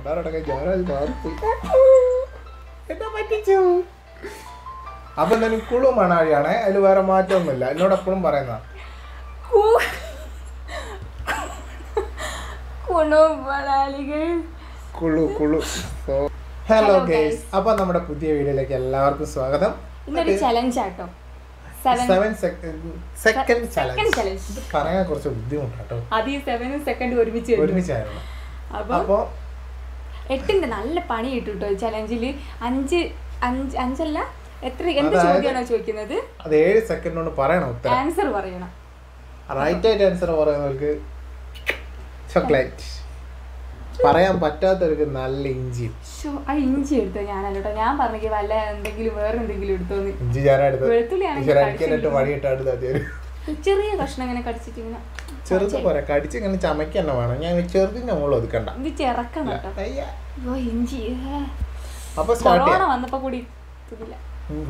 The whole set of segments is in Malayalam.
അപ്പൊ എന്തായാലും കുളു മണാലിയാണ്, അതിൽ വേറെ മാറ്റമൊന്നുമില്ല. എന്നോട് എപ്പോഴും പറയുന്ന ഹലോ ഗൈസ്, അപ്പൊ നമ്മുടെ പുതിയ വീഡിയോയിലേക്ക് എല്ലാവർക്കും സ്വാഗതം. ഇന്നൊരു ചലഞ്ച് ആട്ടോ, 7 സെക്കൻഡ് ചലഞ്ച് പറയാൻ കുറച്ച് ബുദ്ധിമുട്ടാട്ടോ. അത് ഈ 7 സെക്കൻഡ് ഒരുമിച്ചായിരുന്നു. അപ്പൊ 8ന്റെ നല്ല പണി കിട്ടും കേട്ടോ ചലഞ്ചില്. 5 എത്ര എന്ത് ചോദ്യമാണോ ചോദിക്കുന്നത് അത് 7 സെക്കൻഡ് കൊണ്ട് പറയണം, ആൻസർ പറയണം. റൈറ്റ് ആയിട്ട് ആൻസർ പറയുന്നവർക്ക് ചോക്ലേറ്റ്, പറയാൻ പറ്റാത്തവർക്ക് നല്ല ഇഞ്ചി. ആ ഇഞ്ചി എടുത്തോ? ഞാനല്ലോ, ഞാൻ പറഞ്ഞ വല്ല എന്തെങ്കിലും വേറെ എന്തെങ്കിലും എടുത്തോന്ന്. ഇഞ്ചി ചെറിയ കഷ്ണം ഇങ്ങനെ കടിച്ചിട്ട് ഇങ്ങനെ ചെറുത് പോരാ, കടിച്ച് ഇങ്ങനെ ചമയ്ക്ക് തന്നെ വേണം. ഞാൻ ചെറുതിന്റെ മുകളിൽ ഒതുക്കണ്ട, ഇത് ചെറക്കണം കേട്ടോ. ഇഞ്ചി അപ്പൊ കൊറോണ വന്നപ്പോ കൂടി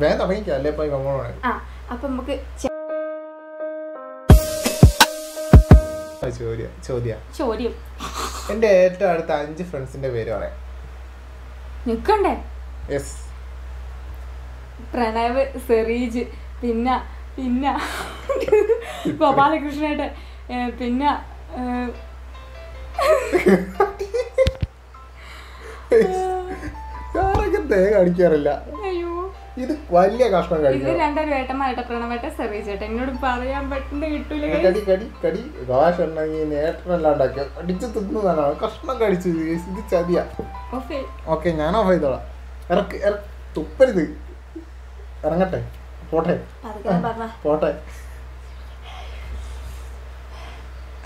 വേഗം തുടങ്ങിക്കോ, അല്ലേ ഇപ്പൊ അപ്പൊ നമുക്ക് ചോദ്യം. എന്റെ ഏറ്റവും അടുത്ത 5 ഫ്രണ്ട്സിന്റെ പേര് പറയാം. നിക്കണ്ടേ? യെസ്. പ്രണവ്, സെറീജ്, പിന്നെ ഗോപാലകൃഷ്ണേട്ടൻ, പിന്നെ കാണിക്കാറില്ല. ഇത് വലിയ കഷ്ണം കഴിക്കും. ഇത് 2 ഏട്ടന്മാരേട്ട, പ്രണവേട്ട, സെറീജ് ഏട്ടൻ. എന്നോട് പറയാൻ പറ്റുന്ന കിട്ടൂല. നേട്ടനല്ലാണ്ടാക്കിയ അടിച്ച് തിന്നതാണ്, കഷ്ണം കടിച്ചു. ഇത് ചതിയാ. ഓക്കെ, ഞാൻ ഓഫ് ചെയ്തോളാം. തുപ്പരുത്, ഇറങ്ങട്ടെ, പോട്ടെ.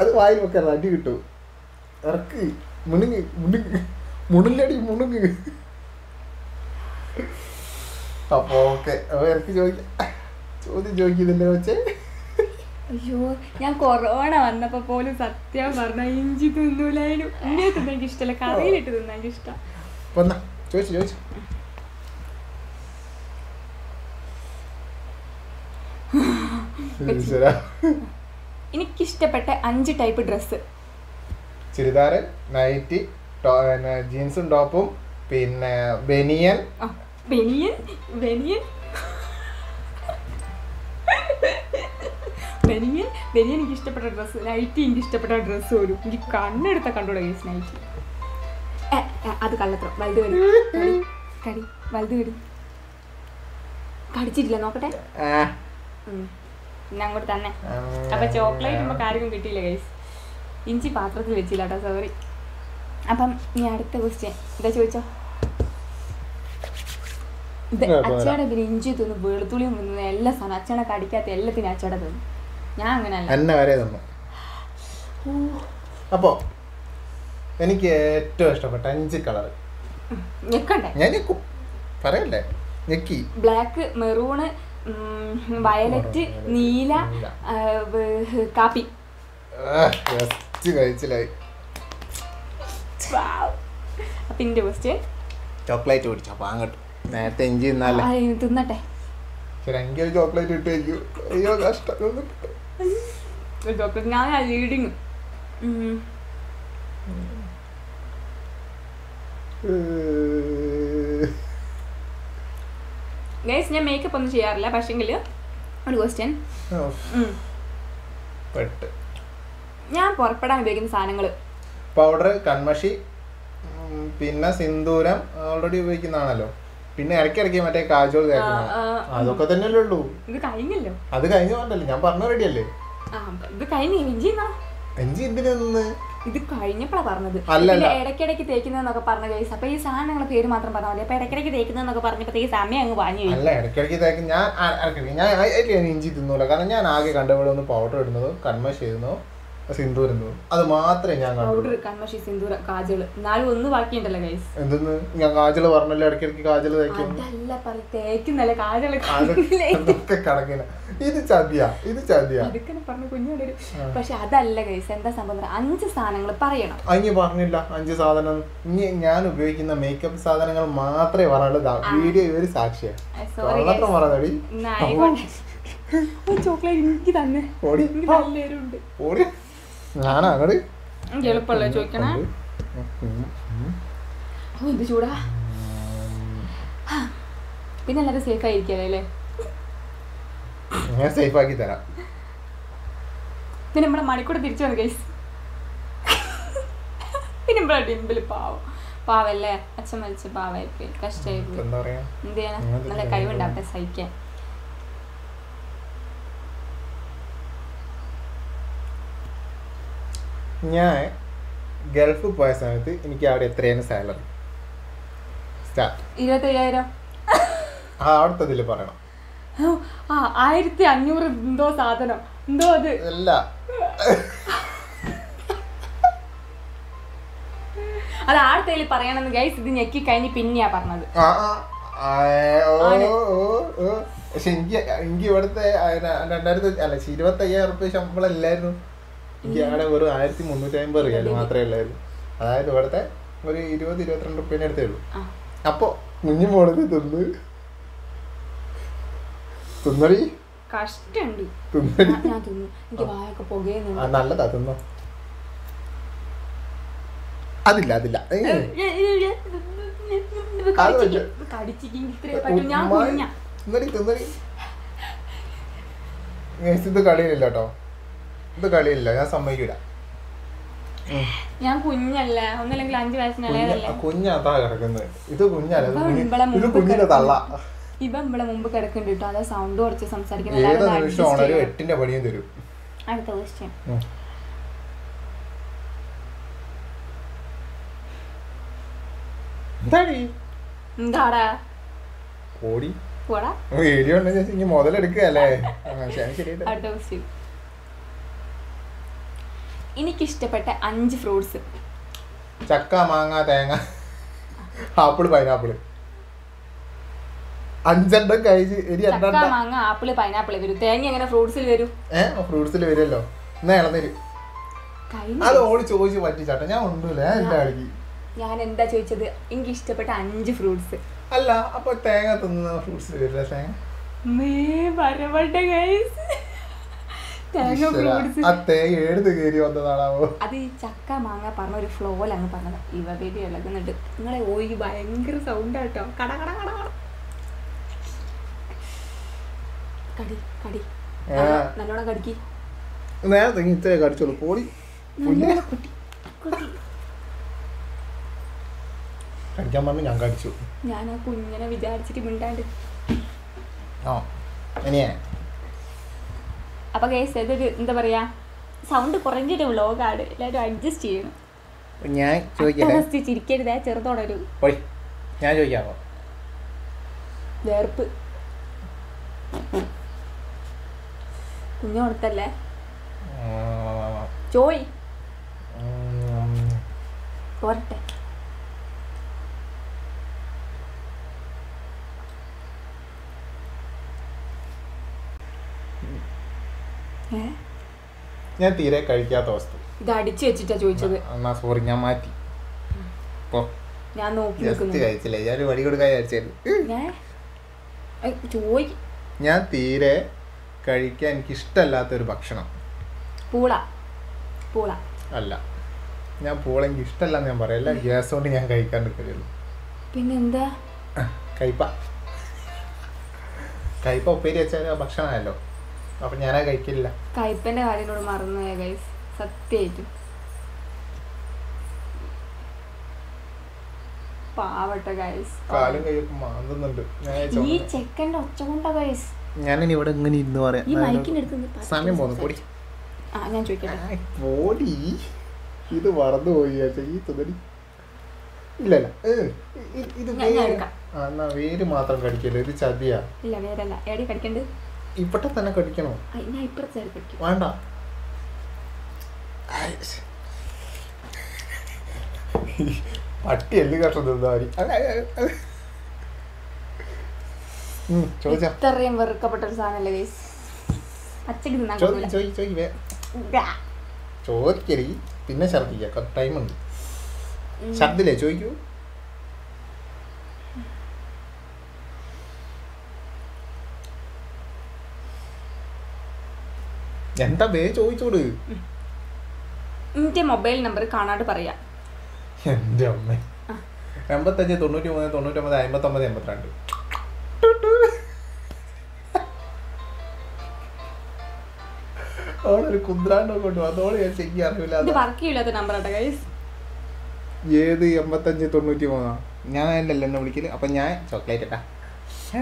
അത് വായിൽ വെക്കാറ് അടി കിട്ടും. ഇറക്ക്, മുണുങ്ങടി. അപ്പൊ ഓക്കെ, എനിക്ക് ചോദ്യം ചോദിക്കുന്നില്ലേ വെച്ചേ? അയ്യോ, ഞാൻ കൊറോണ വന്നപ്പോ പോലും സത്യം പറഞ്ഞ ഇഞ്ചി തിന്നൂലായിരുന്നു. ഇങ്ങനെ തിന്നാൻ എനിക്ക് ഇഷ്ടമല്ല, കറിയിലിട്ട് തിന്നാൻ എനിക്ക് ഇഷ്ടം. ചോദിച്ചു എനിക്കിഷ്ടപ്പെട്ട 5 ടൈപ്പ് ഡ്രസ്സ്. ചുരിദാറ്, നൈറ്റി, ജീൻസും ടോപ്പും, പിന്നെ ബനിയൻ എനിക്ക് ഇഷ്ടപ്പെട്ട ഡ്രസ്സ്. നൈറ്റി എനിക്ക് ഇഷ്ടപ്പെട്ട ഡ്രസ്സ് പോലും. എനിക്ക് കണ്ണെടുത്ത കണ്ടോടെ കേസ് നൈറ്റി. അത് കള്ളത്രം. വലുത് കടി കടിച്ചിട്ടില്ല, നോക്കട്ടെ. പിന്നെ അങ്ങോട്ട് തന്നെ. അപ്പൊ ചോക്ലേറ്റ് നമുക്ക് ആർക്കും കിട്ടിയില്ല ഗൈസ്. ഇഞ്ചി പാത്രത്തിൽ വെച്ചില്ല കേട്ടോ, സോറി. അപ്പം നീ അടുത്ത ക്വസ്റ്റ്യൻ എന്താ ചോദിച്ചോ? ഇത് അച്ചയുടെ പിന്നെ ഇഞ്ചി തിന്നു, വെളുത്തുള്ളിയും തിന്നു, എല്ലാ സാധനം അച്ചയുടെ കടിക്കാത്ത എല്ലാത്തിനും അച്ചയുടെ തിന്നു. ഞാൻ അങ്ങനെയല്ല. അപ്പോ എനിക്ക് ഏറ്റവും ഇഷ്ടപ്പെട്ട 5 കളർ ഞെക്കണ്ടേ? ഞാൻ പറയല്ലേ, ഞെക്കി. ബ്ലാക്ക്, മെറൂണ്, വയലറ്റ്, നീല, കാപ്പി. കഴിച്ചില്ലായി. അപ്പൊ ഇന്റെ ക്വസ്റ്റ്യൻ ചോക്ലേറ്റ് കുടിച്ചു. അപ്പൊ അങ്ങോട്ട് നേരത്തെ ഇഞ്ചി തിന്നട്ടെ. ചോക്ലേറ്റ് ഇട്ടേക്കൂ. അയ്യോ കഷ്ടം. ചോക്ലേറ്റ് ഞാൻ ലീഡിങ്. ഗൈസ്, ഞാൻ മേക്കപ്പ് ഒന്നും ചെയ്യാറില്ല, പക്ഷെങ്കിൽ ഒരു ക്വസ്റ്റ്യൻ. ഞാൻ പുറപ്പെടാൻ ഉപയോഗിക്കുന്ന സാധനങ്ങൾ: പൗഡർ, കൺമഷി, പിന്നെ സിന്ദൂരം ഓൾറെഡി ഉപയോഗിക്കുന്നതാണല്ലോ. പിന്നെ ഇടയ്ക്കിടയ്ക്ക് മറ്റേ കാജോൾ തേക്കുന്നത്, അതൊക്കെ തന്നെയല്ലേ ഉള്ളൂ. ഇത് കഴിഞ്ഞല്ലോ. അത് കഴിഞ്ഞ പറഞ്ഞല്ലേ, ഞാൻ പറഞ്ഞ റെഡിയല്ലേ? ഇത് കഴിഞ്ഞു. ഇഞ്ചി എന്തിനാ? ഇത് കഴിഞ്ഞപ്പോഴാ പറഞ്ഞത്. ഇടയ്ക്കിടയ്ക്ക് തേക്കുന്നതെന്നൊക്കെ പറഞ്ഞ കേസ്. അപ്പൊ ഈ സാധനങ്ങളെ പേര് മാത്രം പറഞ്ഞാൽ മതി. അപ്പൊ ഇടയ്ക്കിടയ്ക്ക് തേക്കുന്നതെന്നൊക്കെ പറഞ്ഞപ്പോഴത്തേക്ക് സമയം അങ്ങ് പാഞ്ഞു. അല്ല, ഇടയ്ക്കിടയ്ക്ക് തേക്കും. ഞാൻ ഇഞ്ചി തിന്നൂല, കാരണം ഞാൻ ആകെ കണ്ടവിടെ ഒന്ന് പൗഡർ ഇടുന്നതോ കൺമഷി ചെയ്യുന്നതോ സിന്ദൂരം, അത് മാത്രമേ ഞാൻ പൗഡർ, കൺമഷി, സിന്ദൂരം, കാജള്. എന്നാലും ഒന്ന് ബാക്കിയുണ്ടല്ലോ ഗൈസ്. എന്തെന്ന് ഞാൻ കാജള് പറഞ്ഞല്ലോ, ഇടയ്ക്കിടയ്ക്ക് കാജള് തേക്കും. തേക്കുന്നല്ല, കാജള് കണക്കിന. ഇത് ചതിയാ. അതൊക്കെ പറഞ്ഞു കുഞ്ഞുകൊണ്ടൊരു. പക്ഷെ അതല്ല ഗൈസ്, എന്താ സംഭവം? 5 സാധനങ്ങൾ പറയണം. അഞ്ഞ് പറഞ്ഞില്ല 5 സാധനം. ഇനി ഞാൻ ഉപയോഗിക്കുന്ന മേക്കപ്പ് സാധനങ്ങൾ മാത്രമേ പറയുള്ളൂ. വീഡിയോ ഇവര് സാക്ഷിയാണ്. ചോക്ലേറ്റ് എനിക്ക് തന്നെ ഞാൻ അങ്ങോട്ട് എളുപ്പമുള്ള ചോദിക്കണേ. എന്ത് ചൂടാ. പിന്നെ എല്ലാവരും സേഫ് ആയിരിക്കല്ലേ അല്ലേ? ഞാൻ സേഫ് ആക്കി തരാം. പിന്നെ നമ്മുടെ മണിക്കൂടെ തിരിച്ചു വന്നു ഗൈസ്. പിന്നെ നമ്മുടെ ഡിമ്പിൾ പാവല്ലേ, അച്ഛൻ മരിച്ച പാവായിപ്പോയി, കഷ്ടമായി പോയി. എന്ത് ചെയ്യാനാ, നല്ല കഴിവുണ്ടാവട്ടെ സഹിക്കാൻ. ഞാൻ ഗൾഫിൽ പോയ സമയത്ത് എനിക്ക് അവിടെ എത്രയാണ് സാലറി? 25,000. അവിടുത്തെ പറയണം. 1500 എന്തോ സാധനം, എന്തോ അത് അല്ല, അത് ആടത്തേല് പറയണമെന്ന് ഗൈസ്. ഇത് ഞെക്കി കഴിഞ്ഞ് പിന്നെയാ പറഞ്ഞത്. പക്ഷെ എനിക്ക് ഇവിടുത്തെ 25,000 റുപ്യ ശമ്പളം ഇല്ലായിരുന്നു. എനിക്ക് അവിടെ വെറും 1350 റിയാൽ മാത്രമേ ഉള്ളായിരുന്നു. അതായത് ഇവിടുത്തെ ഒരു 20-22 റുപ്യേനെ അടുത്തേ ഉള്ളൂ. അപ്പൊ കുഞ്ഞു മോളത് തിന്നടി കഷ്ടണ്ട്. ഞാൻ തിന്നു, എനിക്ക് വായൊക്കെ പുകയുന്നു. നല്ലതാ, തിന്നോ. അതില്ല ഇത് കളിയില്ല കേട്ടോ, ഇത് കളിയില്ല, ഞാൻ സമ്മതിക്കൂല. ഞാൻ കുഞ്ഞല്ലേ, ഒന്നല്ലെങ്കിൽ 5 വയസ്സിനല്ലേ. കുഞ്ഞാത്താ കിടക്കുന്നത്. ഇത് കുഞ്ഞല്ല, ഇത് കുഞ്ഞിന്റെ തള്ള. ഇവ ഇവിടെ മുമ്പ് കിടക്കുന്നുണ്ട് കേട്ടോ. അതാ സൗണ്ട് കുറച്ച് സംസാരിക്കുന്നത്. ഏത് നിമിഷം 8ന്റെ പണിയും തരും. അടുത്ത ക്വസ്റ്റ്യൻ. എന്താടാ ഓടി പോടാ, വീഡിയോ ഉണ്ടെങ്കിൽ മുതലെടുക്കല്ലേ. അടുത്ത ക്വസ്റ്റ്യൻ. എനിക്കിഷ്ടപ്പെട്ട 5 ഫ്രൂട്ട്സ്. ചക്ക, മാങ്ങ, തേങ്ങ, ആപ്പിള്, പൈനാപ്പിള്. 5 കഴിച്ച്. ചക്ക, മാങ്ങ, ആപ്പിള്, പൈനാപ്പിള് വരും. തേങ്ങ എങ്ങനെ ഫ്രൂട്ട്സിൽ വരും? ഫ്രൂട്ട്സിൽ വരുമല്ലോ. എന്നാ ഇളന്നേര് അത് ഓടി ചോദിച്ചു പറ്റിച്ചാട്ടെ. ഞാൻ ഉണ്ടല്ലേ, ഞാൻ എന്താ ചോദിച്ചത്? എനിക്ക് ഇഷ്ടപ്പെട്ട 5 ഫ്രൂട്ട്സ്. അല്ല, അപ്പൊ തേങ്ങ തിന്ന ഫ്രൂട്ട്സിൽ വരില്ല തേങ്ങ? അത് ചക്ക മാങ്ങ പറഞ്ഞ ഒരു ഫ്ലോയിൽ അങ്ങ് പറഞ്ഞത്. ഇവ ബേബി ഇളകുന്നുണ്ട്. നിങ്ങളെ ഓയി ഭയങ്കര സൗണ്ട് ആട്ടോ. കട കട കട കടി കടി നല്ലോണം കടിക്ക്. നേരത്തെ ഇത്ര കടിച്ചോളൂ. പോടി കടിക്കാൻ പറഞ്ഞു, ഞാൻ കടിച്ചു. ഞാൻ ആ കുഞ്ഞിനെ വിചാരിച്ചിട്ട് മിണ്ടാണ്ട്. അപ്പൊ ഗൈസ്, ഇതൊരു എന്താ പറയാ, സൗണ്ട് കുറഞ്ഞൊരു വ്ലോഗാണ്. എല്ലാവരും അഡ്ജസ്റ്റ് ചെയ്യണം. ഞാൻ ചോദിക്കട്ടെ, ചിരിക്കരുതേ, ചെറുതോടൊരു ഞാൻ ചോദിക്കാമോ? വേർപ്പ് കുഞ്ഞു കൊടുത്തല്ലേ, ചോയ് പോരട്ടെ. ഞാൻ തീരെ കഴിക്കാത്ത വസ്തു. ഇത് അടിച്ചു വെച്ചിട്ടാ ചോദിച്ചത്. സോറി, ഞാൻ മാറ്റി. ഞാൻ നോക്കി കഴിച്ചില്ലേ, ഞാൻ വടി കൊടുക്കാൻ ഞാൻ തീരെ കഴിക്കാൻ എനിക്ക് ഇഷ്ടമല്ലാത്തൊരു ഭക്ഷണം. പൂള. പൂള അല്ല, ഞാൻ പൂള എനിക്ക് ഇഷ്ടമല്ലാന്ന് ഞാൻ പറയല്ല. ഗ്യാസ് കൊണ്ട് ഞാൻ കഴിക്കാണ്ട് കഴിയുള്ളൂ. പിന്നെന്താ? കയ്പ. കയ്പ ഉപ്പേരി വെച്ചാൽ ഭക്ഷണമായല്ലോ. അപ്പൊ ഞാനാ കഴിക്കില്ല. കയ്പന്റെ കാര്യങ്ങളോട് മറന്നുപോയ ഗൈസ്, സത്യമായിട്ടും പാവട്ടെ ഗൈസ്. കാലും കയ്യൊക്കെ മാന്തുന്നുണ്ട്. ഈ ചെക്കന്റെ ഒച്ച കൊണ്ടാ ഗൈസ്. ഞാനിനി ഇവിടെ ഇങ്ങനെ ഇരുന്ന് പറയാം. സമയം പോകുന്നു. പൊടി. ഞാൻ ചോദിക്കട്ടെ. പൊടി. ഇത് മറന്നു പോയി. ഈ തുണി ഇല്ലല്ല, ഇത് എന്നാ വേര് മാത്രം കടിക്കല്ലോ. ഇത് ചതിയാ. ഇല്ല, വേരല്ല. എവിടെ കടിക്കണ്ട്? ഇപ്പട്ടെ തന്നെ കടിക്കണോ? ഞാൻ ഇപ്പഴത്തെ കടിക്കും. വേണ്ട. പട്ടി എല്ല് കഷ്ണം തിന്നാരി. ഇത്രയും വെറുക്കപ്പെട്ട ഒരു സാധനല്ലേ ഗൈസ്. അച്ചടി തിന്നാൻ ചോദിക്കരി. പിന്നെ ഛർദിക്ക, ടൈമുണ്ട്. ഛർദില്ലേ? ചോദിക്കൂ. എന്താ വേ ചോദിച്ചോട്. എന്റെ മൊബൈൽ നമ്പർ കാണാണ്ട് പറയാ. എന്റെ അമ്മ, 85, 93, 99, 59, 82. അവളൊരു കുന്ത്രാണ്ടൊക്കെ കൊണ്ട് അതോടെ ഞാൻ ചെക്ക് അറിയില്ല. ഏത് 85, 93? ഞാൻ എന്നല്ല എന്നെ വിളിക്കല്. അപ്പൊ ഞാൻ ചോക്ലേറ്റ് ഇട്ടാ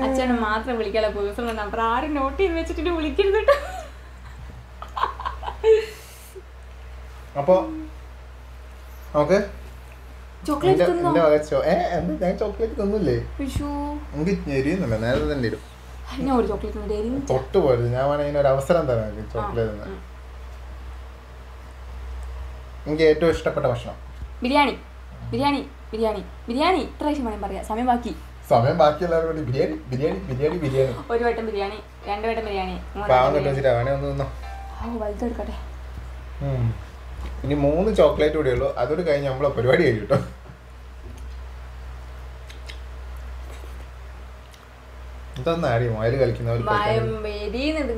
അച്ഛനെ മാത്രം വിളിക്കാനുള്ള പേഴ്സണൽ നമ്പർ ആരും നോട്ട് ചെയ്ത് വെച്ചിട്ട് വിളിക്കരുത് കേട്ടോ. അപ്പൊ നമുക്ക് ചോക്ലേറ്റ് ഞാൻ ചോക്ലേറ്റ് തന്നില്ലേ? എനിക്ക് എരിയുന്നില്ല, നേരത്തെ തന്നെ ഇടും. തൊട്ട് പോയത് ഞാൻ വേണമെങ്കിൽ ഒരു അവസരം തരാം ചോക്ലേറ്റ്. എനിക്ക് ഏറ്റവും ഇഷ്ടപ്പെട്ട ഭക്ഷണം ബിരിയാണി. ബിരിയാണി ബിരിയാണി ബിരിയാണി ഇത്ര വേണം പറയാം. സമയം ബാക്കി എല്ലാവരും ബിരിയാണി ബിരിയാണി ബിരിയാണി ബിരിയാണി. ഒരു വട്ടം ബിരിയാണി, 2 വട്ടം ബിരിയാണി. വലുതെടുക്കട്ടെ. ഇനി 3 ചോക്ലേറ്റ് കൂടെ ഉള്ളൂ. അതോട് കഴിഞ്ഞ് നമ്മളെ പരിപാടി കഴിഞ്ഞു കേട്ടോ. ഇതൊന്നും അറിയാമോ അതിൽ കളിക്കുന്നവർ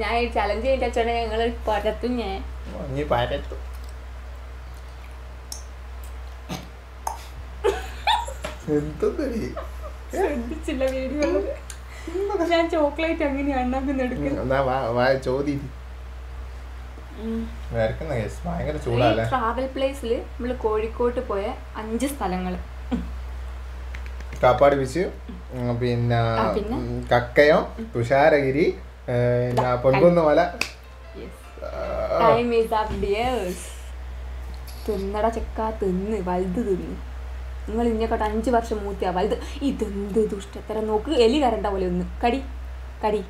ഞാൻ ചലഞ്ച് ചെയ്തിട്ട് ഞങ്ങൾ പരത്തും. ഞാൻ പരത്തും. ശ്രദ്ധിച്ചില്ല വീഡിയോ. ഞാൻ ചോക്ലേറ്റ് അങ്ങനെയാണ് ചോദ്യം. ട്രാവൽ പ്ലേസിൽ നമ്മള് കോഴിക്കോട്ട് പോയ 5 സ്ഥലങ്ങൾ. കാപ്പാട് ബീച്ച്, പിന്നെ കക്കയം, തുഷാരഗിരി, പൊൻകുന്നമല. തിന്നട ചെക്ക തിന്ന് വലുത് തിന്ന്. നിങ്ങൾ ഇഞ്ഞൊക്കെ 5 വർഷം മൂത്തിയാ വലുത്. ഇതെന്ത് ദുഷ്ടത്തരം നോക്ക്. എലി കരണ്ട പോലെ ഒന്ന് കടി കടി.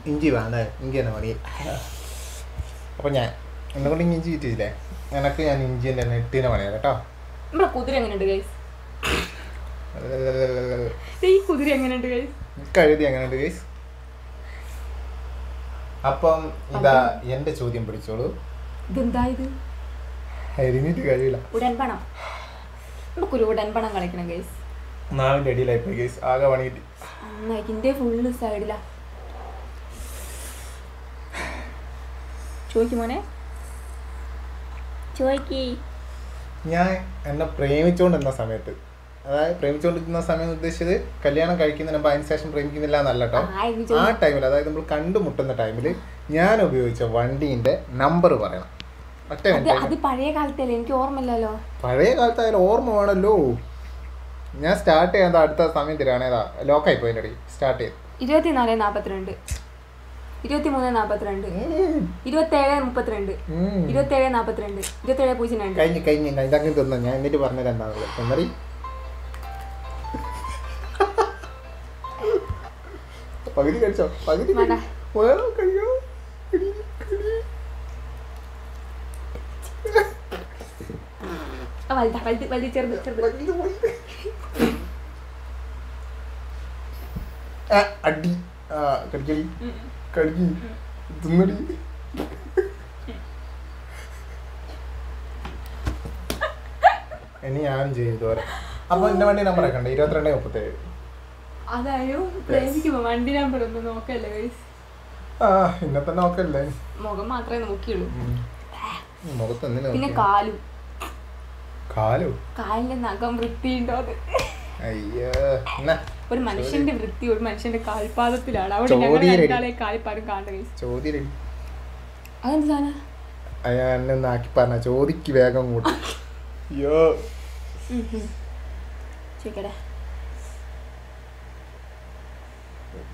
ഇഞ്ചി വേണ്ട, ഇഞ്ചി തന്നെ മതി. അപ്പൊ ഞാൻ എന്നെക്കൊണ്ട് ഇഞ്ചി കിട്ടിയില്ലേ, എനക്ക് ഞാൻ ഇഞ്ചിന്റെ നെട്ടിനെ പണിയാ കേട്ടോ. നമ്മളെ കുതിര എങ്ങനെയുണ്ട് ഗൈസ്? ഈ കുതിര എങ്ങനെയുണ്ട് ഗൈസ്? കഴുതി എങ്ങനെയുണ്ട് ഗൈസ്? അപ്പം ഇതാ എന്റെ ചോദ്യം പിടിച്ചോളൂ. ഇതെന്താ ഇത്? എരിഞ്ഞിട്ട് കഴിയില്ല. ഉടൻപണം. നമുക്കൊരു ഉടൻപണം കളിക്കണം ഗൈസ്. നാവിന്റെ അടിയിലായിപ്പോയി ഗൈസ്, ആകെ പണിയിട്ട്. ഇതിന്റെ ഫുള്ള് സൈഡിലാ. ചോദിക്കും മോനെ, ചോദിക്ക്. ഞാൻ എന്നെ പ്രേമിച്ചുകൊണ്ടിരുന്ന സമയത്ത്, അതായത് പ്രേമിച്ചുകൊണ്ടിരുന്ന സമയം ഉദ്ദേശിച്ചത് കല്യാണം കഴിക്കുന്നതിന് മുമ്പ് അതിന് ശേഷം പ്രേമിക്കുന്നില്ല എന്നല്ല കേട്ടോ. ആ ടൈമിൽ, അതായത് നമ്മൾ കണ്ടുമുട്ടുന്ന ടൈമിൽ ഞാൻ ഉപയോഗിച്ച വണ്ടീന്റെ നമ്പർ പറയണം. അത് പഴയ കാലത്തല്ലേ, എനിക്ക് ഓർമ്മയില്ലല്ലോ. പഴയ കാലത്തായാലും ഓർമ്മ വേണമല്ലോ. ഞാൻ സ്റ്റാർട്ട് ചെയ്യാൻ അടുത്ത സമയം തരാണേതാ ലോക്കായി പോയി എൻ്റെ സ്റ്റാർട്ട് ചെയ്ത് 24:42, 23:42, 27:32, 27:42, 27:02. കഴിഞ്ഞ് ഇതങ്ങനെ തിന്ന. ഞാൻ എന്നിട്ട് പറഞ്ഞത് എന്താണുള്ളത് എന്നറി. പകുതി കഴിച്ചോ? പകുതി വേണോ? കഴിയോ? അടി കടിക്കടി കടിക്കി തിന്നടി. ഇനി ഞാനും ചെയ്തു. അപ്പൊ എന്റെ വണ്ടി നമ്പർ ഒക്കെ ഉണ്ട് 22:37. അതായോ വണ്ടി നമ്പർ ഒന്നും നോക്കല്ലേ ഗൈസ്? ഇന്നത്തെ നോക്കല്ലേ, മുഖം മാത്രമേ നോക്കിയുള്ളൂ. മുഖത്ത് പിന്നെ കാലിന്റെ നഖം വൃത്തിയുണ്ടോ? അയ്യോ, ഒരു മനുഷ്യന്റെ വൃത്തി ഒരു മനുഷ്യന്റെ കാൽപാദത്തിലാണ്. അവിടെ കാൽപ്പാടും കാണുന്നത്. അതെന്താ ആക്കി പറഞ്ഞ ചോദിക്ക് വേഗം കൂട്ടി. അയ്യോ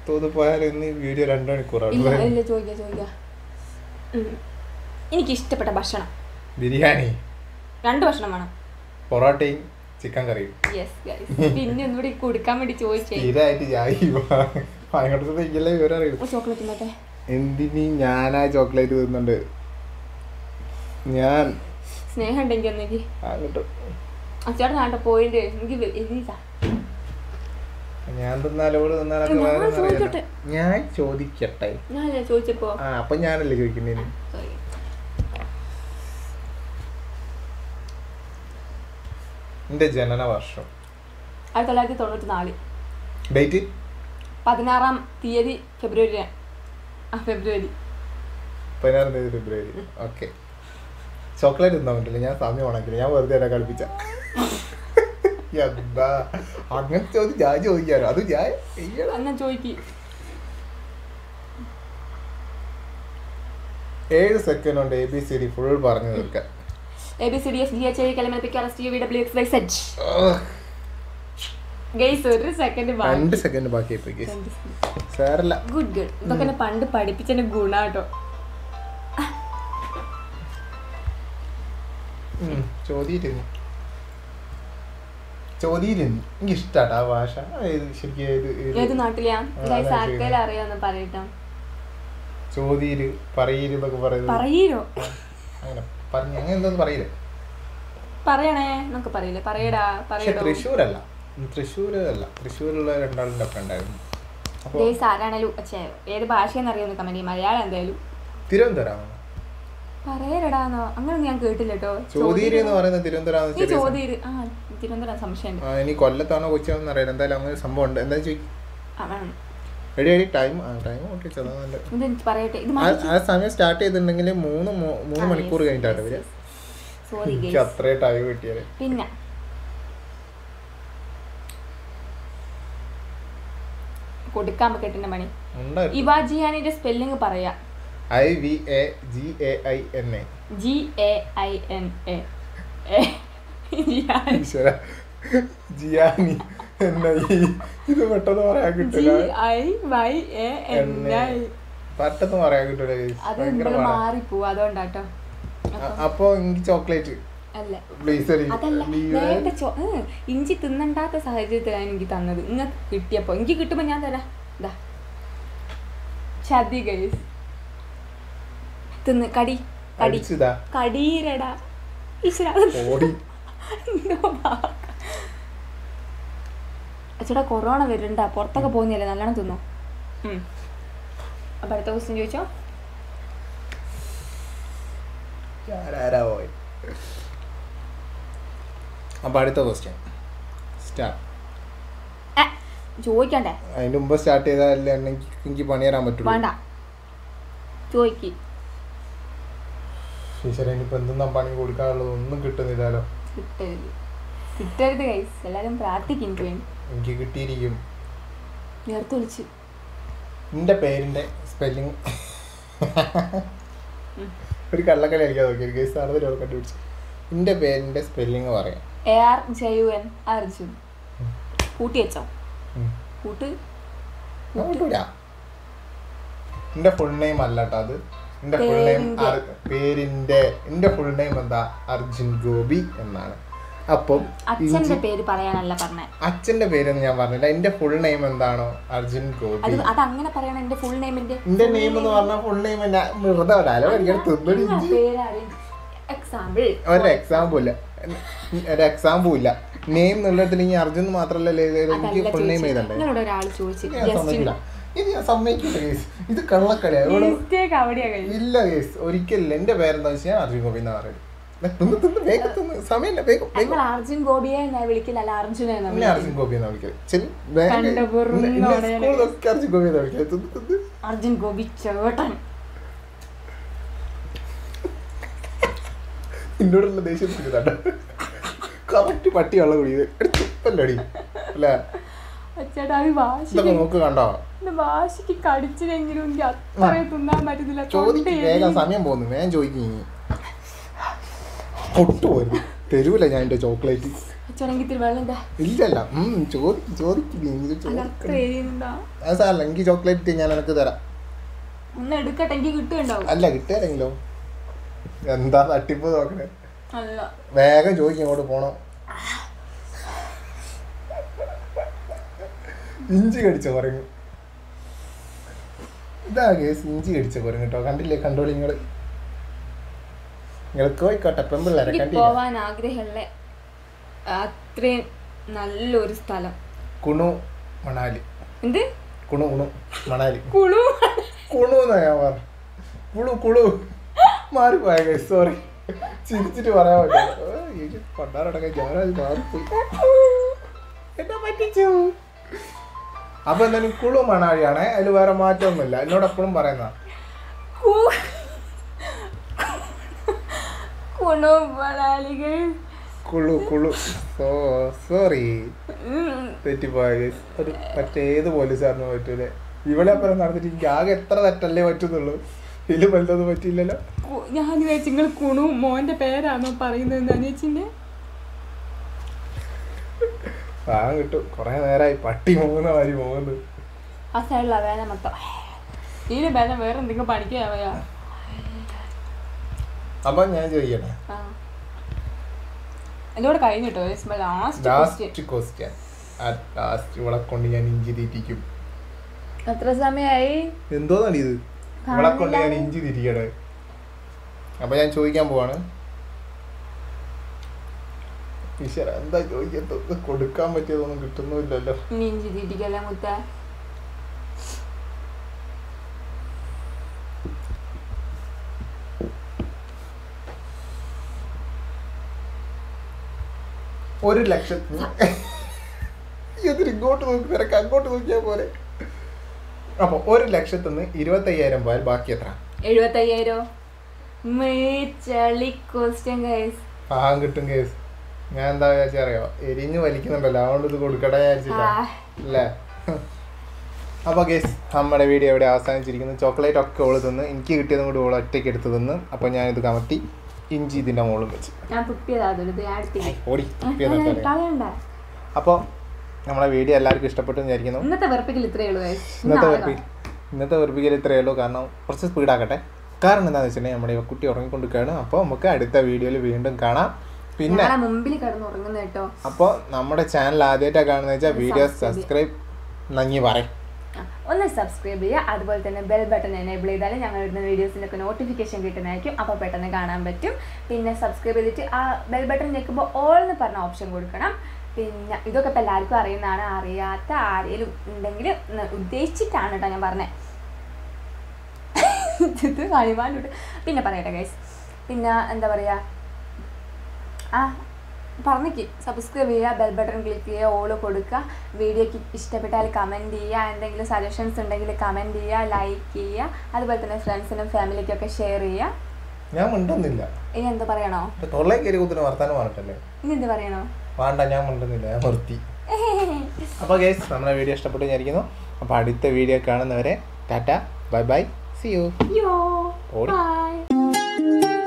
തോന്നിപ്പോയാലും ഇന്ന് വീഡിയോ 2 മണിക്കൂറാണ്. എനിക്ക് ഇഷ്ടപ്പെട്ട ഭക്ഷണം ബിരിയാണി. 2 ഭക്ഷണം വേണം. പൊറോട്ടയും ചിക്കൻ കറിയും. പിന്നെ ഒന്നുകൂടി കൊടുക്കാൻ വേണ്ടി ചോദിച്ചേ. ചോക്ലേറ്റ് എന്തിനീ ഞാനാ ചോക്ലേറ്റ് തിന്നുണ്ട്? ഞാൻ സ്നേഹം ഉണ്ടെങ്കിൽ ഒന്നെങ്കിൽ അച്ചോടെ നാട്ടെ പോയിട്ട് എനിക്ക് ഞാൻ തിന്നാലോട് തിന്നാലൊക്കെ ഞാൻ ചോദിക്കട്ടെ. ഞാനല്ലേ ചോദിച്ചപ്പോ? അപ്പൊ ഞാനല്ലേ ചോദിക്കുന്നതിന്. എന്റെ ജനന വർഷം 1994. ഡേറ്റ് 16-ാം തീയതി ഫെബ്രുവരി. 16-ാം തീയതി ഫെബ്രുവരി. ഓക്കെ. ചോക്ലേറ്റ് തിന്നാൻ പറ്റില്ല, ഞാൻ സമയം ഉണക്കില്ല, ഞാൻ വെറുതെ എന്നെ കളിപ്പിച്ച. എന്താ അങ്ങനെ ചോദിച്ചു ഞാൻ ചോദിക്കാനോ? അത് ഞാൻ ചോദിക്കും. 7 സെക്കൻഡ് കൊണ്ട് ABCD ഫുൾ പറഞ്ഞു തീർക്കാം. ABCD FGH KLMNPQRSTUVWXYZ. Guys 1 second ബാക്കി. 2 സെക്കൻഡ് ബാക്കി ഇപ്പൊ ഗൈസ്. സാരല്ല. ഗുഡ്. ഇതൊക്കെ പണ്ട് പഠിപ്പിച്ചതിന്റെ ഗുണാട്ടോ. ചോദ്യം എനിക്ക് ഇഷ്ടാട്ടോ ആ ഭാഷ. ഏത് നാട്ടിലാ ഗൈസ്? ആർക്കെങ്കിലും അറിയാന്ന് പറയട്ടോ. ചോദ്യര് പറയീരൊക്കെ പറയുന്നത്. പറയീരോ? അങ്ങനെ പറഞ്ഞു അങ്ങനെ എന്തോന്ന് പറയില്ലേ? പറയണേ എന്നൊക്കെ പറയില്ലേ? പറയടാ പറയടോ. തൃശ്ശൂരല്ല, തൃശ്ശൂരുള്ള രണ്ടാളിന്റെ ഒക്കെ ഉണ്ടായിരുന്നു. ഗൈസ് ആരാണേലും ഏത് ഭാഷയെന്ന് അറിയാമെന്ന് കമന്റ്. മലയാളം എന്തായാലും. തിരുവനന്തപുരം പറയരടാന്നോ? അങ്ങനെ ഞാൻ കേട്ടില്ല കേട്ടോ. ചോദ്യര് എന്ന് പറയുന്നത് തിരുവനന്തപുരം. തിരുവനന്തപുരം സംശയം. ഇനി കൊല്ലത്താണോ കൊച്ചിയാണെന്ന് അറിയില്ല. എന്തായാലും അങ്ങനെ സംഭവം ഉണ്ട്. എന്താ ചോദിക്കും? Ready time okay. ആ സമയം സ്റ്റാർട്ട് ചെയ്തിട്ടുണ്ടെങ്കിൽ 3 മണിക്കൂർ കഴിഞ്ഞിട്ടാണ് വരിക. എനിക്ക് അത്രേ ടൈം കിട്ടിയത്. പിന്നെ കൊടുക്കാൻ കേട്ടിന്റെ മണി. ഇവാജിയാനിന്റെ സ്പെല്ലിംഗ് പറയാ. IVAGAINA. ജിയാനി. ഇത് പെട്ടെന്ന് പറയാൻ കിട്ടില്ല. പെട്ടെന്ന് പറയാൻ കിട്ടില്ല. മാറിപ്പോവും അതുകൊണ്ടാട്ടോ. അപ്പൊ എനിക്ക് ചോക്ലേറ്റ് നേരത്തെ ഇഞ്ചി തിന്നണ്ടാത്ത സാഹചര്യത്തിലാണ് എനിക്ക് തന്നത്. നിങ്ങൾക്ക് കിട്ടിയപ്പോ എനിക്ക് കിട്ടുമ്പോ ഞാൻ തരാം. ഇതാ ചതി ഗൈസ്. തിന്ന് കടി കടി കടീരടാ. ചേട്ടാ കൊറോണ വരുന്നുണ്ടാ, പുറത്തൊക്കെ പോകുന്നില്ലേ? നല്ലോണം തിന്നോ. അപ്പൊ അടുത്ത ക്വസ്റ്റ്യൻ ചോദിച്ചോ. അപ്പൊ അടുത്ത ക്വസ്റ്റ്യൻ ചോദിക്കണ്ടേ? അതിന് മുമ്പ് സ്റ്റാർട്ട് ചെയ്താലേ എനിക്ക് പണി തരാൻ പറ്റുള്ളൂ. വേണ്ട ചോദിക്ക്. ഇനിയിപ്പോ എന്തെന്നാ പണി കൊടുക്കാനുള്ളത്? ഒന്നും കിട്ടുന്നില്ലല്ലോ. കിട്ടരുത് ഗൈസ്, എല്ലാരും പ്രാർത്ഥിക്കും. എനിക്ക് കിട്ടിയിരിക്കും. നേരത്തെ വിളിച്ച് നിന്റെ പേരിന്റെ സ്പെല്ലിങ് ഒരു കള്ളക്കളി കളിക്കാൻ നോക്കിയത് ഗൈസ്. നടന്നില്ല കണ്ടുപിടിച്ചു. നിന്റെ പേരിന്റെ സ്പെല്ലിങ് പറയാം. ARJUN അർജുൻ. കൂട്ടി വെച്ചോ? കൂട്ട് എന്റെ ഫുൾ നെയിം അല്ലട്ടോ അത്. എന്റെ ഫുൾ നെയിം എന്റെ ഫുൾ നെയിം എന്താ? അർജുൻ ഗോപി എന്നാണ്. അപ്പം അച്ഛന്റെ പേര് പറയാനല്ല പറഞ്ഞേ. അച്ഛന്റെ പേരൊന്നും ഞാൻ പറഞ്ഞില്ല. എന്റെ ഫുൾ നെയിം എന്താണോ? അർജുൻ ഗോപി. അത് അങ്ങനെ പറയണം. എന്റെ ഫുൾ നെയിമിന്റെ എന്റെ നെയിം എന്ന് പറഞ്ഞാൽ ഫുൾ നെയിം ഒരു എക്സാമ്പിൾ ഇല്ല. നെയിം എന്നുള്ളതിൽ ഇനി അർജുൻ മാത്രല്ലേ എനിക്ക് ഫുൾ നെയിം ചെയ്തണ്ടേ? ഇത് ഞാൻ സമ്മതിക്കില്ല കേസ്. ഇത് കള്ളക്കളിയാണ്. ഇല്ല കേസ്, ഒരിക്കലില്ല. എന്റെ പേരെന്താ വെച്ചാൽ അർജുൻ ഗോപി എന്നാ പറയുന്നത്. അർജുൻ ഗോപിയെ വിളിക്കില്ല, അർജുനെ അർജുൻ ഗോപി എന്നാ വിളിക്കല്. അർജുൻ ഗോപി ചേട്ടൻ. എന്നോടുള്ള ദേഷ്യത്തിൽ കറക്റ്റ് പട്ടിയുള്ള കുടിയത് തുപ്പല്ലടി അല്ലേ? നോക്ക് കണ്ടോ? ഭാഷക്ക് കടിച്ചില്ലെങ്കിലും എനിക്ക് അത്രയും തിന്നാൻ പറ്റുന്നില്ല. വേഗം സമയം പോകുന്നു. വേഗം ചോദിക്കും. ഒട്ടുപോയത് തരൂല ഞാൻ എന്റെ ചോക്ലേറ്റ്. ഇല്ലല്ല ചോദിക്കില്ല. എനിക്ക് ചോക്ലേറ്റ് ഞാൻ എനക്ക് തരാം. അല്ല കിട്ടിയാലെങ്കിലോ? എന്താ തട്ടിപ്പ് നോക്കണേ? വേഗം ചോദിക്കും. ഇങ്ങോട്ട് പോണോ? ഇഞ്ചി കടിച്ച കുറഞ്ഞു. ഇതാ കേസ്, ഇഞ്ചി കടിച്ച കുറഞ്ഞു കേട്ടോ. കണ്ടില്ലേ? കണ്ടോളി നിങ്ങള്. പോവാൻ ആഗ്രഹമുള്ള അത്രയും നല്ലൊരു സ്ഥലം കുണു മണാലി. എന്ത് കുണു മണാലി? കുളു എന്നാ ഞാൻ പറഞ്ഞു. കുളു മാറിപ്പോയ കേസ്. സോറി, ചിരിച്ചിട്ട് പറയാൻ പറ്റില്ല. പണ്ടാറടക്കം ഞാനത് മാറിപ്പോയി. എന്നാ പറ്റിച്ചു? അപ്പൊ എന്തായാലും കുളു മണാലിയാണേ. അതിൽ വേറെ മാറ്റമൊന്നുമില്ല. എന്നോട് എപ്പോഴും പറയുന്ന സോറി തെറ്റിപ്പോയ ഒരു മറ്റേത് പോലീസുകാരനും പറ്റൂലേ ഇവിടെ അപ്പുറം നടന്നിട്ട് എനിക്ക് ആകെ എത്ര തെറ്റല്ലേ പറ്റുന്നുള്ളൂ ഇതിൽ വലുതൊന്നും പറ്റിയില്ലല്ലോ. ഞാൻ വിചാരിച്ചു നിങ്ങൾ കുണു മോന്റെ പേരാണോ പറയുന്നത് അനിയച്ചിന്റെ. പാവം കിട്ടും കൊറേ നേരമായി പട്ടി പോകുന്ന മാതിരി പോകുന്നത്. ആ സൈഡിലാ വേന മൊത്തം ഇതിന് വേന വേറെ എന്തെങ്കിലും പണിക്കാവയാ. അപ്പൊ ഞാൻ ചോദിക്കട്ടെ, എന്നോട് കഴിഞ്ഞിട്ടോ ലാസ്റ്റ് ക്വസ്റ്റ്യൻ. ഇവളെ കൊണ്ട് ഞാൻ ഇഞ്ചി തീറ്റിക്കും. എത്ര സമയായി എന്തോന്നാണ് ഇത്? ഇവളെ കൊണ്ട് ഞാൻ ഇഞ്ചി തിരിക്കട്ടെ. അപ്പൊ ഞാൻ ചോദിക്കാൻ പോവാണ്. ഈശ്വര എന്താ ചോദിക്കത്ത്? കൊടുക്കാൻ പറ്റിയതൊന്നും കിട്ടുന്നില്ലല്ലോ. ഇഞ്ചി തീറ്റിക്കല്ലേ മുത്ത? ഒരു ലക്ഷത്തിന് ഇങ്ങോട്ട് നോക്കി തിരക്ക് അങ്ങോട്ട് നോക്കിയാൽ പോലെ. അപ്പൊ 1,00,000 25,000 പോയാൽ ബാക്കി എത്ര? 75,000. പാവം കിട്ടും കേസ്. ഞാൻ എന്താ വിചാരിച്ചറിയോ, എരിഞ്ഞു വലിക്കുന്നുണ്ടല്ലോ, അതുകൊണ്ട് ഇത് കൊടുക്കട്ടെ വിചാരിച്ചിട്ടാ അല്ലേ. അപ്പോൾ കേസ് നമ്മുടെ വീഡിയോ എവിടെ അവസാനിച്ചിരിക്കുന്നു. ചോക്ലേറ്റ് ഒക്കെ ഓള് തിന്ന്, എനിക്ക് കിട്ടിയതും കൂടി ഓള് ഒറ്റയ്ക്ക് എടുത്ത് തിന്ന്. അപ്പോൾ ഞാനിത് കമത്തി ഇഞ്ചി ഇതിൻ്റെ മുകളിൽ വെച്ച് ഓടി. അപ്പോൾ നമ്മളെ വീഡിയോ എല്ലാവർക്കും ഇഷ്ടപ്പെട്ടു വിചാരിക്കുന്നു. ഇന്നത്തെ വെറുപ്പിക്കൽ ഇത്രയേ ഉള്ളൂ. കാരണം കുറച്ച് സ്പീഡാക്കട്ടെ. കാരണം എന്താണെന്ന് വെച്ചിട്ടുണ്ടെങ്കിൽ നമ്മുടെ കുട്ടി ഉറങ്ങിക്കൊണ്ടിരിക്കുകയാണ്. അപ്പോൾ നമുക്ക് അടുത്ത വീഡിയോയിൽ വീണ്ടും കാണാം. പിന്നെ മുമ്പിൽ കിടന്നുറങ്ങുന്ന കേട്ടോ. അപ്പോൾ നമ്മുടെ ചാനൽ ആദ്യമായിട്ടാണ് കാണുന്നത് വെച്ചാൽ വീഡിയോ സബ്സ്ക്രൈബ് നങ്ങി പറയും, ഒന്ന് സബ്സ്ക്രൈബ് ചെയ്യുക. അതുപോലെ തന്നെ ബെൽ ബട്ടൺ എനേബിൾ ചെയ്താൽ ഞങ്ങൾ ഇടുന്ന വീഡിയോസിനൊക്കെ നോട്ടിഫിക്കേഷൻ കിട്ടുന്നതായിരിക്കും. അപ്പോൾ പെട്ടെന്ന് കാണാൻ പറ്റും. പിന്നെ സബ്സ്ക്രൈബ് ചെയ്തിട്ട് ആ ബെൽ ബട്ടൺ ഞെക്കുമ്പോൾ ഓൾ എന്ന് പറഞ്ഞ ഓപ്ഷൻ കൊടുക്കണം. പിന്നെ ഇതൊക്കെ ഇപ്പോൾ എല്ലാവർക്കും അറിയുന്നതാണ്. അറിയാത്ത ആരെങ്കിലും ഉണ്ടെങ്കിൽ ഉദ്ദേശിച്ചിട്ടാണ് കേട്ടോ ഞാൻ പറഞ്ഞത്. ഇത് കളിമാനുണ്ട്. പിന്നെ പറയട്ടെ ഗൈസ്, പിന്നെ എന്താ പറയുക, പറഞ്ഞേക്ക് സബ്സ്ക്രൈബ് ചെയ്യുക, ബെൽ ബട്ടൺ ക്ലിക്ക് ചെയ്യുക, ഓള് കൊടുക്കുക. വീഡിയോക്ക് ഇഷ്ടപ്പെട്ടാൽ കമൻറ്റ് ചെയ്യുക. എന്തെങ്കിലും സജഷൻസ് ഉണ്ടെങ്കിൽ കമൻറ്റ് ചെയ്യുക, ലൈക്ക് ചെയ്യുക. അതുപോലെ തന്നെ ഫ്രണ്ട്സിനും ഫാമിലിക്കൊക്കെ ഷെയർ ചെയ്യുക. ഞാൻ മിണ്ടുന്നില്ല. ഇനി എന്ത് പറയണോ? വർത്താനം പറഞ്ഞിട്ടല്ലേ ഇനി എന്ത് പറയണോ? വേണ്ട, ഞാൻ മിണ്ടുന്നില്ല, ഞാൻ നിർത്തി. അപ്പോൾ ഗൈസ് നമ്മുടെ വീഡിയോ ഇഷ്ടപ്പെട്ടു വിചാരിക്കുന്നു. അപ്പോൾ അടുത്ത വീഡിയോ കാണുന്നവരെ tata, bye bye, see you. By.